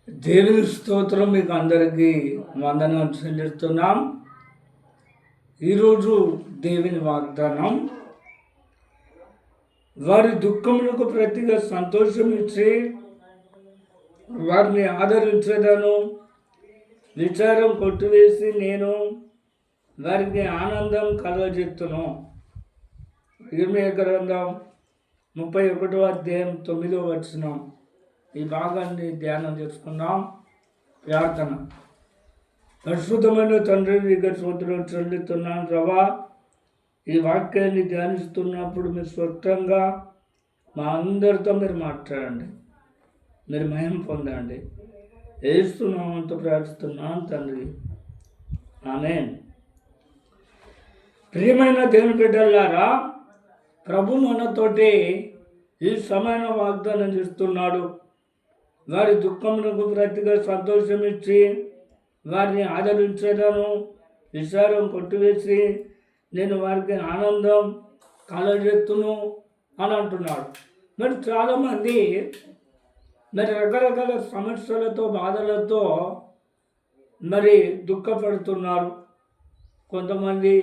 దేవుని స్తోత్రం. మీకు అందరికీ వందనాలు చెల్లిస్తున్నాం. ఈరోజు దేవుని వాగ్దానం, వారి దుఃఖములకు ప్రతిగా సంతోషం ఇచ్చి వారిని ఆదరించేదను. విచారం కొట్టివేసి నేను వారికి ఆనందం కలగజెత్తును. ఇర్మీయా గ్రంథం 31వ అధ్యాయం 9వ వచనం. ఈ భాగాన్ని ధ్యానం చేసుకుందాం. ప్రార్థన. పరిశుద్ధమైన తండ్రి, నీకు స్తోత్రం చెల్లిస్తున్నాను ప్రభా. ఈ వాక్యాన్ని ధ్యానిస్తున్నప్పుడు మీరు స్పష్టంగా మా అందరితో మీరు మాట్లాడండి, మీరు మహిమ పొందండి. ఏస్తున్నామంతో ప్రార్థిస్తున్నాను తండ్రి, ఆమేన్. ప్రియమైన దేవుని బిడ్డలారా, ప్రభు మనతోటి ఈ సమయంలో వాగ్దానం చేస్తున్నాడు. వారి దుఃఖములకు ప్రతిగా సంతోషం ఇచ్చి వారిని ఆదరించేదను. విచారం కొట్టివేసి నేను వారికి ఆనందం కలగజెత్తును అని అంటున్నాడు. మరి చాలామంది రకరకాల సమస్యలతో బాధలతో దుఃఖపడుతున్నారు. కొంతమంది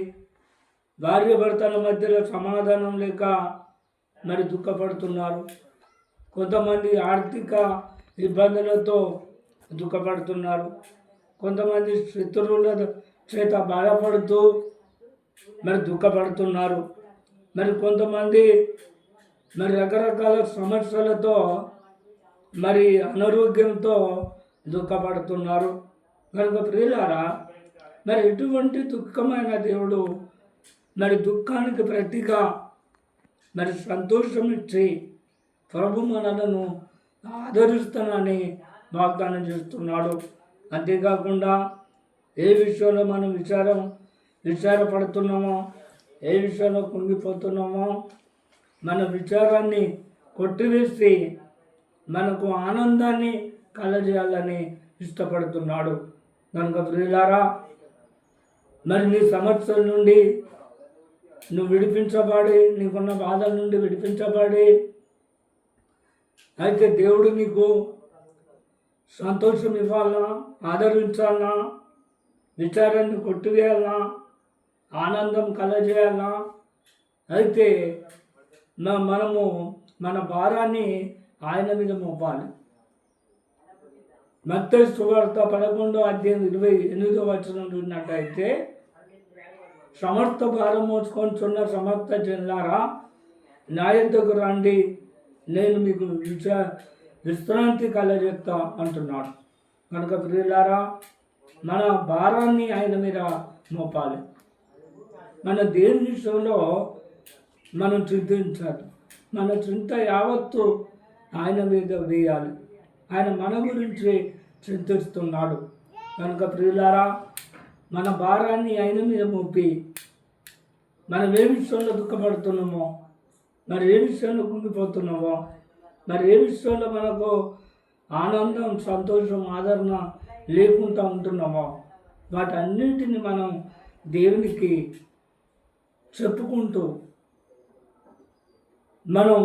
భార్య భర్తల మధ్యలో సమాధానం లేక దుఃఖపడుతున్నారు. కొంతమంది ఆర్థిక ఇబ్బందులతో దుఃఖపడుతున్నారు. కొంతమంది శత్రువుల చేత బాధపడుతూ దుఃఖపడుతున్నారు. కొంతమంది రకరకాల సమస్యలతో అనారోగ్యంతో దుఃఖపడుతున్నారు. కనుక ప్రియులారా, ఎటువంటి దుఃఖమైన దేవుడు దుఃఖానికి ప్రతిగా సంతోషం ఇచ్చి ప్రభు మనలను ఆదరిస్తానని వాగ్దానం చేస్తున్నాడు. అంతేకాకుండా ఏ విషయంలో మనం విచారపడుతున్నామో, ఏ విషయంలో కుంగిపోతున్నామో మన విచారాన్ని కొట్టివేసి మనకు ఆనందాన్ని కలజేయాలని ఇష్టపడుతున్నాడు. కనుక ప్రియులారా, నీ సమస్యల నుండి నువ్వు విడిపించబడి, నీకున్న బాధల నుండి విడిపించబడి, అయితే దేవుడు నీకు సంతోషం ఇవ్వాలన్నా, ఆదరించాలన్నా, విచారాన్ని కొట్టివేయాలన్నా, ఆనందం కలజేయాలన్నా, అయితే మనము మన భారాన్ని ఆయన మీద మోపాలి. మత్తయి సువార్త 11వ అధ్యాయం 28వ వచనం చూసినట్టయితే, సమర్థ భారం మోసుకొనిచున్న సమర్థ జనులారా, నా యొద్దకు రండి, నేను మీకు విశ్రాంతి కలగజేస్తా అంటున్నాడు. కనుక ప్రియులారా, మన భారాన్ని ఆయన మీద మోపాలి. మన దేవుని విషయంలో మనం చింతించాలి. మన చింత యావత్తు ఆయన మీద వేయాలి. ఆయన మన గురించి చింతిస్తున్నాడు. కనుక ప్రియులారా, మన భారాన్ని ఆయన మీద మోపి మనం ఏ విషయంలో దుఃఖపడుతున్నామో, ఏ విషయంలో కుంగిపోతున్నామో, ఏ విషయంలో మనకు ఆనందం, సంతోషం, ఆదరణ లేకుండా ఉంటున్నామో, వాటన్నిటిని మనం దేవునికి చెప్పుకుంటూ మనం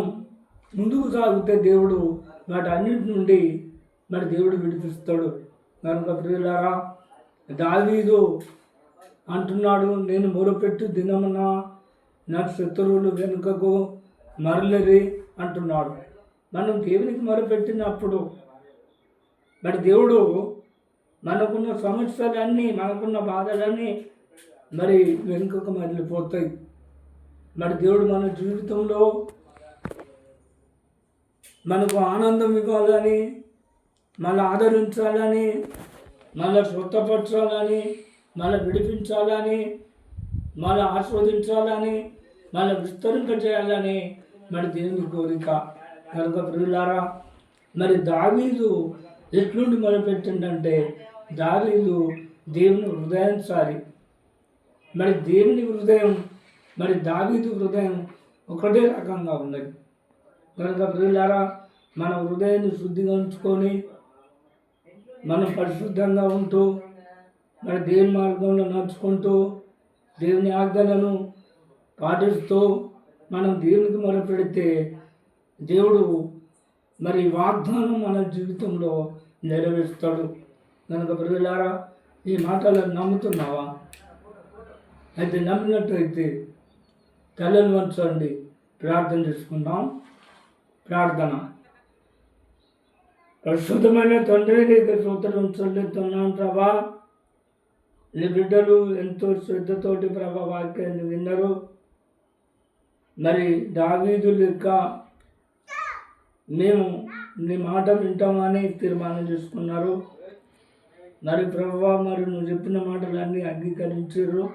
ముందుకు సాగితే దేవుడు వాటన్నిటి నుండి దేవుడు విడిపిస్తాడు. కనుక ప్రియులారా, దావీదు అంటున్నాడు, నేను మొరపెట్టు దినమున నా శత్రువులు వెనుకకు మరలరి అంటున్నాడు. మనం దేవునికి మొరపెట్టినప్పుడు దేవుడు మనకున్న సమస్యలన్నీ, మనకున్న బాధలన్నీ వెనుకకు మరలిపోతాయి. దేవుడు మన జీవితంలో మనకు ఆనందం ఇవ్వాలని, మళ్ళీ ఆదరించాలని, మళ్ళీ స్వస్థపరచాలని, మళ్ళీ విడిపించాలని, మళ్ళీ ఆస్వాదించాలని, మళ్ళీ విస్తరింప చేయాలని దేవుని కోరిక. కనుక ప్రియులారా, దావీదు ఎట్లుండి మొదలుపెట్టిందంటే, దావీదు దేవుని హృదయానుసారి. దేవుని హృదయం దావీదు హృదయం ఒకటే రకంగా ఉన్నది. కనుక ప్రియులారా, మన హృదయాన్ని శుద్ధిగా ఉంచుకొని మనం పరిశుద్ధంగా ఉంటూ దేవుని మార్గంలో నడుచుకుంటూ దేవుని ఆజ్ఞలను పాటిస్తూ మనం దేవునికి మొరపెడితే దేవుడు వాగ్దానం మన జీవితంలో నెరవేరుస్తాడు. కనుక ప్రజలారా, ఈ మాటలను నమ్ముతున్నావా? అయితే నమ్మినట్లయితే తలలు వంచండి, ప్రార్థన చేసుకుందాం. ప్రార్థన. పరిశుద్ధమైన తండ్రి, నీకు స్తోత్రం చెల్లిస్తున్నాను ప్రభా. నీ బిడ్డలు ఎంతో శ్రద్ధతోటి ప్రభా వాక్యాన్ని విన్నారు. మరి దావీదు లెక్క మేము నీ మాట వింటామని తీర్మానం చేసుకున్నారు. మరి ప్రభా, మరి నువ్వు చెప్పిన మాటలన్నీ అంగీకరించారు.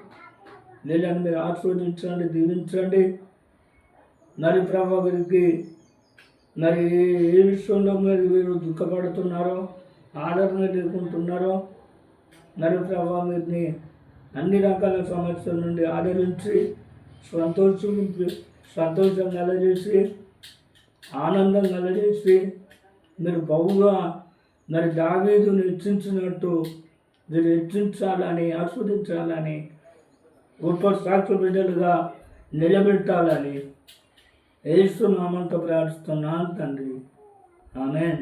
లేదని మీరు ఆస్వాదించండి, దీవించండి. మరి ప్రభా, వీరికి మరి ఏ విషయంలో మీరు వీరు దుఃఖపడుతున్నారో, ఆదరణ లేకుంటున్నారో, మరి ప్రభా, వీరిని అన్ని రకాల సమస్యల నుండి ఆదరించి సంతోషం కలగజేసి, ఆనందం కలగజేసి, మీరు బహుగా మరి దావీదును హెచ్చించినట్టు మీరు హెచ్చించాలని, ఆస్వాదించాలని, గొప్ప సాక్షి బిడ్డలుగా నిలబెట్టాలని యేసు నామములో ప్రార్థిస్తున్నాను తండ్రి. ఆమేన్.